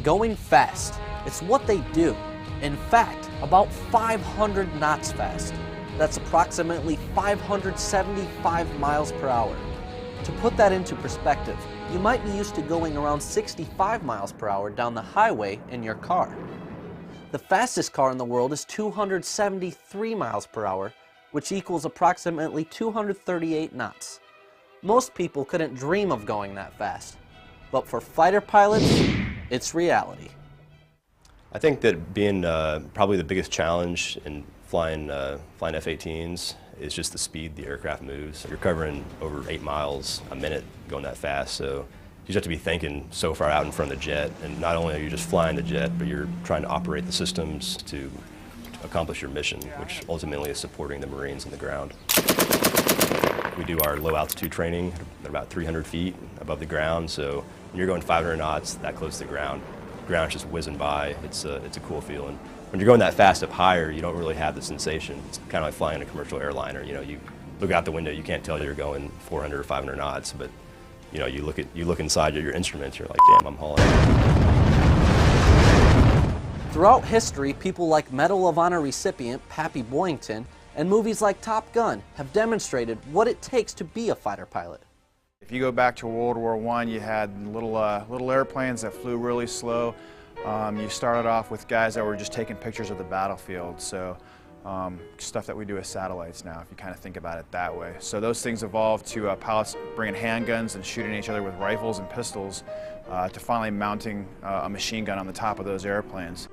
Going fast. It's what they do. In fact, about 500 knots fast. That's approximately 575 miles per hour. To put that into perspective, you might be used to going around 65 miles per hour down the highway in your car. The fastest car in the world is 273 miles per hour, which equals approximately 238 knots. Most people couldn't dream of going that fast, but for fighter pilots, it's reality. I think that being probably the biggest challenge in flying F-18s is just the speed the aircraft moves. You're covering over 8 miles a minute going that fast, so you just have to be thinking so far out in front of the jet, and not only are you just flying the jet, but you're trying to operate the systems to accomplish your mission, which ultimately is supporting the Marines on the ground. We do our low altitude training at about 300 feet above the ground, so when you're going 500 knots that close to the ground's just whizzing by. It's a cool feeling. When you're going that fast up higher, you don't really have the sensation. It's kind of like flying a commercial airliner. You know, you look out the window, you can't tell you're going 400 or 500 knots, but you know, you look inside your instruments, you're like, damn, I'm hauling. Throughout history, people like Medal of Honor recipient Pappy Boyington and movies like Top Gun have demonstrated what it takes to be a fighter pilot. If you go back to World War I, you had little airplanes that flew really slow. You started off with guys that were just taking pictures of the battlefield, so stuff that we do with satellites now, if you kind of think about it that way. So those things evolved to pilots bringing handguns and shooting each other with rifles and pistols to finally mounting a machine gun on the top of those airplanes.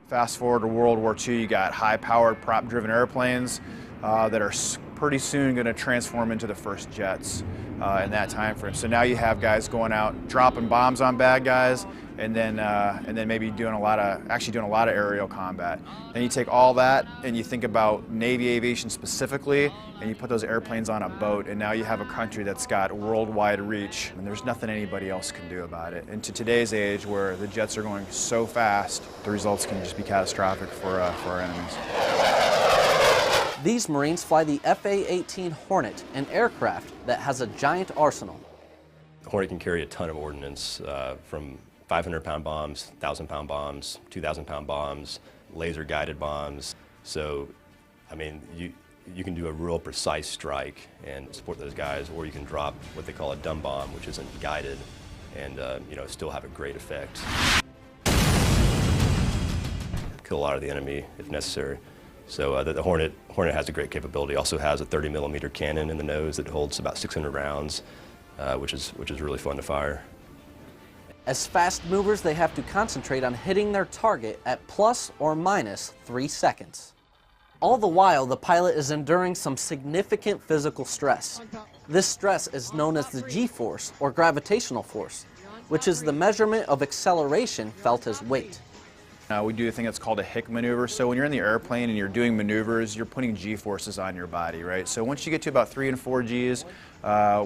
Fast forward to World War II, you got high-powered, prop-driven airplanes that are pretty soon going to transform into the first jets in that time frame. So now you have guys going out, dropping bombs on bad guys, and then maybe doing a lot of aerial combat. Then you take all that and you think about Navy aviation specifically, and you put those airplanes on a boat, and now you have a country that's got worldwide reach, and there's nothing anybody else can do about it. And to today's age, where the jets are going so fast, the results can just be catastrophic for our enemies. These Marines fly the F/A-18 Hornet, an aircraft that has a giant arsenal. The Hornet can carry a ton of ordnance, from 500-pound bombs, 1,000-pound bombs, 2,000-pound bombs, laser-guided bombs. So, I mean, you can do a real precise strike and support those guys, or you can drop what they call a dumb bomb, which isn't guided, and you know, still have a great effect. Kill a lot of the enemy if necessary. So the Hornet has a great capability. Also has a 30mm cannon in the nose that holds about 600 rounds, which is really fun to fire. As fast movers, they have to concentrate on hitting their target at plus or minus 3 seconds. All the while, the pilot is enduring some significant physical stress. This stress is known as the G-force, or gravitational force, which is the measurement of acceleration felt as weight. We do a thing that's called a Hick maneuver. So when you're in the airplane and you're doing maneuvers, you're putting G-forces on your body, right? So once you get to about 3 and 4 Gs,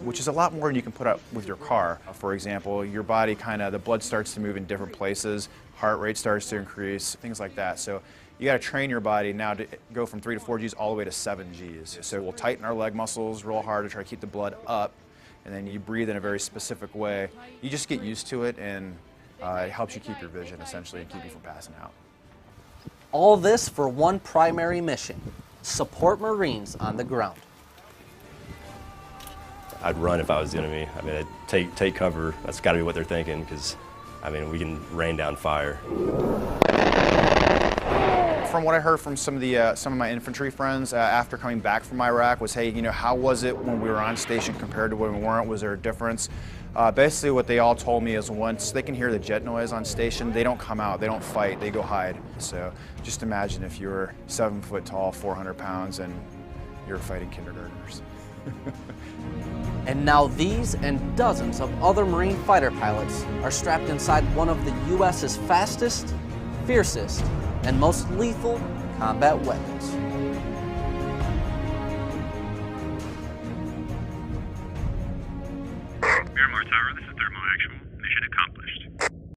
which is a lot more than you can put up with your car. For example, your body the blood starts to move in different places, heart rate starts to increase, things like that. So you got to train your body now to go from 3 to 4 Gs all the way to 7 Gs. So we'll tighten our leg muscles real hard to try to keep the blood up, and then you breathe in a very specific way. You just get used to it, and it helps you keep your vision, essentially, and keep you from passing out. All this for one primary mission: support Marines on the ground. I'd run if I was the enemy. I mean, I'd take cover. That's got to be what they're thinking, because, I mean, we can rain down fire. From what I heard from some of my infantry friends after coming back from Iraq was, hey, you know, how was it when we were on station compared to when we weren't? Was there a difference? Basically what they all told me is once they can hear the jet noise on station, they don't come out, they don't fight, they go hide. So just imagine if you were 7 foot tall, 400 pounds, and you're fighting kindergartners. And now these and dozens of other Marine fighter pilots are strapped inside one of the U.S.'s fastest, fiercest, and most lethal combat weapons. Miramar Tower, this is Thermo Actual.